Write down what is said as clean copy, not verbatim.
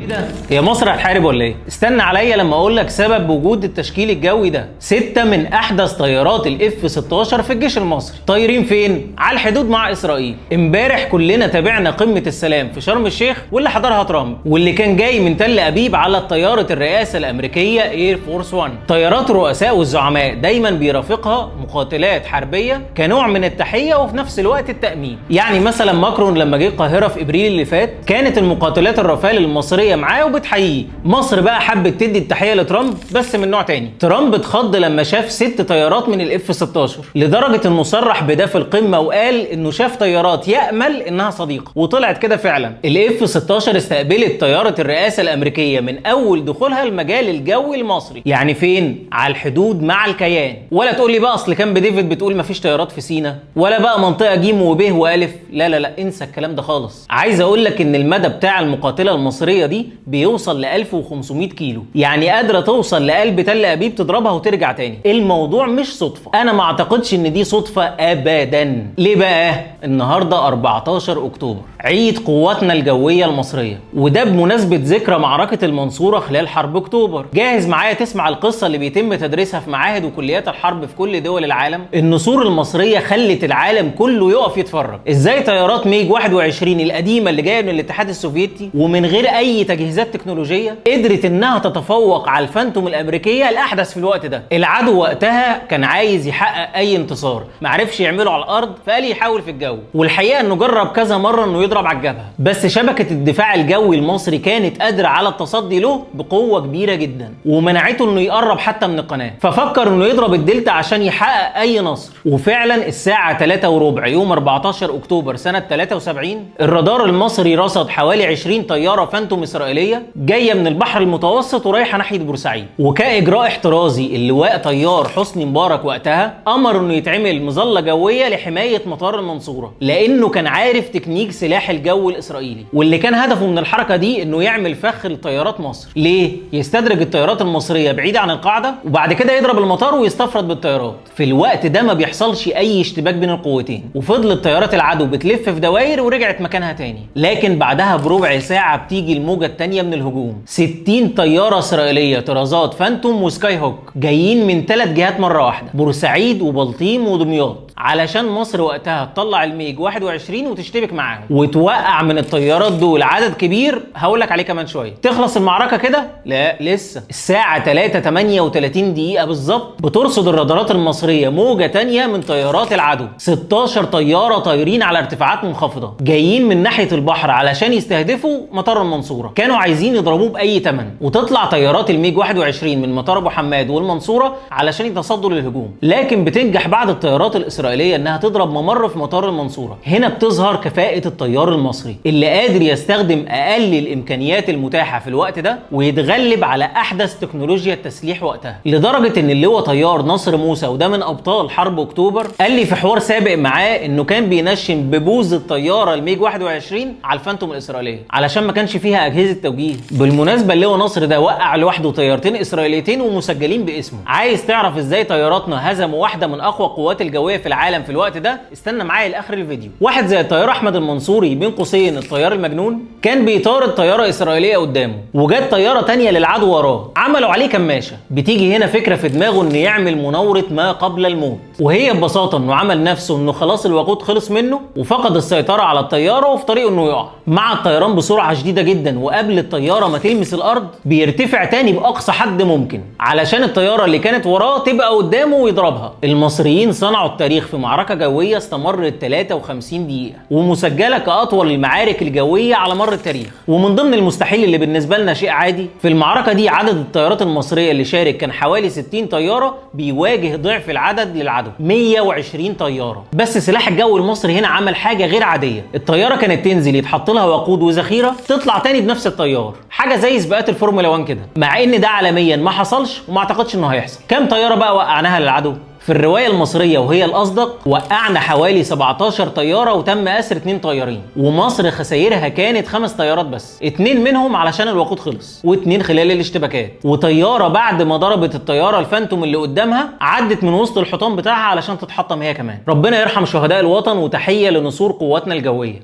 ده؟ هي مصر هتحارب ولا ايه؟ استنى عليا لما اقول لك سبب وجود التشكيل الجوي ده. 6 من احدث طيارات الاف 16 في الجيش المصري، طايرين فين؟ على الحدود مع اسرائيل. امبارح كلنا تابعنا قمة السلام في شرم الشيخ واللي حضرها ترامب، واللي كان جاي من تل ابيب على طيارة الرئاسة الامريكية اير فورس 1. طيارات الرؤساء والزعماء دايما بيرافقها مقاتلات حربية كنوع من التحية وفي نفس الوقت التأمين. يعني مثلا ماكرون لما جه القاهرة في ابريل اللي فات كانت المقاتلات الرافال المصرية معاه وبتحييه. مصر بقى حبت تدي التحية لترامب بس من نوع تاني. ترامب اتخض لما شاف 6 طيارات من الاف 16 لدرجة انه صرح بده في القمة وقال انه شاف طيارات يأمل انها صديقة، وطلعت كده فعلا. الاف 16 استقبلت طيارة الرئاسة الامريكية من اول دخولها المجال الجوي المصري. يعني فين؟ على الحدود مع الكيان. ولا تقول لي بقى اصل كامب ديفيد بتقول مفيش طيارات في سينا، ولا بقى منطقة جيم وب والف. لا لا لا، انسى الكلام ده خالص. عايز اقول لك ان المدى بتاع المقاتلة المصرية دي بيوصل ل 1500 كيلو، يعني قادرة توصل لقلب تل ابيب تضربها وترجع تاني. الموضوع مش صدفة، انا ما اعتقدش ان دي صدفة ابدا. ليه بقى؟ النهاردة 14 اكتوبر، عيد قواتنا الجوية المصرية، وده بمناسبة ذكرى معركة المنصورة خلال حرب اكتوبر. جاهز معايا تسمع القصة اللي بيتم تدريسها في معاهد وكليات الحرب في كل دول العالم؟ النسور المصرية خلت العالم كله يقف يتفرج ازاي طيارات ميج 21 القديمة اللي جاية من الاتحاد السوفيتي ومن غير اي تجهيزات تكنولوجية قدرت انها تتفوق على الفانتوم الامريكية الاحدث في الوقت ده. العدو وقتها كان عايز يحقق اي انتصار، معرفش يعمله على الارض فقال يحاول في الجو، والحقيقة انه جرب كذا مرة انه يضرب على الجبهة، بس شبكة الدفاع الجوي المصري كانت قادرة على التصدي له بقوة كبيرة جدا ومنعته انه يقرب حتى من القناة، ففكر انه يضرب الدلتا عشان يحقق اي نصر. وفعلا الساعة 3:15 يوم 14 اكتوبر سنة 73 الرادار المصري رصد حوالي 20 طيارة فانتوم اسرائيلية جاية من البحر المتوسط ورايحة ناحية بورسعيد. وكإجراء احترازي اللواء طيار حسني مبارك وقتها امر انه يتعمل مظلة جوية لحماية مطار المنصورة، لانه كان عارف تكنيك سلاح الجو الاسرائيلي، واللي كان هدفه من الحركة دي انه يعمل فخ لطيارات مصر. ليه؟ يستدرج الطيارات المصرية بعيدة عن القاعدة وبعد كده يضرب المطار ويستفرد بالطيارات. في الوقت ده ما بيحصلش اي اشتباك بين القوتين، وفضلت طيارات العدو بتلف في دوائر ورجعت مكانها تاني. لكن بعدها بربع ساعة بتيجي الموجة التانية من الهجوم. 60 طيارة اسرائيلية طرازات فانتوم وسكاي هوك جايين من 3 جهات مرة واحدة، بورسعيد وبلطيم ودمياط، علشان مصر وقتها تطلع الميج 21 وتشتبك معاهم وتوقع من الطيارات دول عدد كبير. هقولك عليه كمان شويه. تخلص المعركه كده؟ لا لسه. الساعه 3:38 دقيقه بالظبط بترصد الرادارات المصريه موجه تانية من طيارات العدو. 16 طياره طايرين على ارتفاعات منخفضه جايين من ناحيه البحر علشان يستهدفوا مطار المنصوره، كانوا عايزين يضربوه باي ثمن. وتطلع طيارات الميج 21 من مطار ابو حماد والمنصوره علشان يتصدوا للهجوم، لكن بتنجح بعض الطيارات الاسرائيليه انها تضرب ممر في مطار المنصوره. هنا بتظهر كفاءه الطيار المصري اللي قادر يستخدم اقل الامكانيات المتاحه في الوقت ده ويتغلب على احدث تكنولوجيا التسليح وقتها، لدرجه ان اللواء طيار نصر موسى وده من ابطال حرب اكتوبر قال لي في حوار سابق معاه انه كان بينشن ببوز الطياره الميج 21 على الفانتوم الاسرائيليه علشان ما كانش فيها اجهزه توجيه. بالمناسبه اللواء نصر ده وقع لوحده طيارتين اسرائيليتين ومسجلين باسمه. عايز تعرف ازاي طياراتنا هزموا واحده من اقوى قوات الجويه في العالم في الوقت ده؟ استنى معايا لاخر الفيديو. واحد زي الطيار احمد المنصوري بين قوسين الطيار المجنون كان بيطارد طياره اسرائيليه قدامه، وجت طياره تانية للعدو وراه، عملوا عليه كماشه. بتيجي هنا فكره في دماغه انه يعمل مناوره ما قبل الموت، وهي ببساطه انه عمل نفسه انه خلاص الوقود خلص منه وفقد السيطره على الطياره وفي طريقه انه يقع. مع الطيران بسرعه شديده جدا وقبل الطياره ما تلمس الارض بيرتفع تاني باقصى حد ممكن علشان الطياره اللي كانت وراه تبقى قدامه ويضربها. المصريين صنعوا التاريخ في معركه جويه استمرت 53 دقيقه ومسجله كاطول المعارك الجويه على مر التاريخ. ومن ضمن المستحيل اللي بالنسبه لنا شيء عادي، في المعركه دي عدد الطيارات المصريه اللي شارك كان حوالي 60 طياره بيواجه ضعف العدد للعدو 120 طياره. بس سلاح الجو المصري هنا عمل حاجه غير عاديه. الطياره كانت تنزل يتحط لها وقود وذخيره تطلع تاني بنفس الطيار، حاجه زي سباقات الفورمولا 1 كده، مع ان ده عالميا ما حصلش وما اعتقدش انه هيحصل. كام طياره بقى وقعناها للعدو؟ في الرواية المصرية وهي الأصدق وقعنا حوالي 17 طيارة وتم أسر 2 طيارين، ومصر خسائرها كانت 5 طيارات بس، 2 منهم علشان الوقود خلص و2 خلال الاشتباكات، وطيارة بعد ما ضربت الطيارة الفانتوم اللي قدامها عدت من وسط الحيطان بتاعها علشان تتحطم هي كمان. ربنا يرحم شهداء الوطن وتحية لنسور قواتنا الجوية.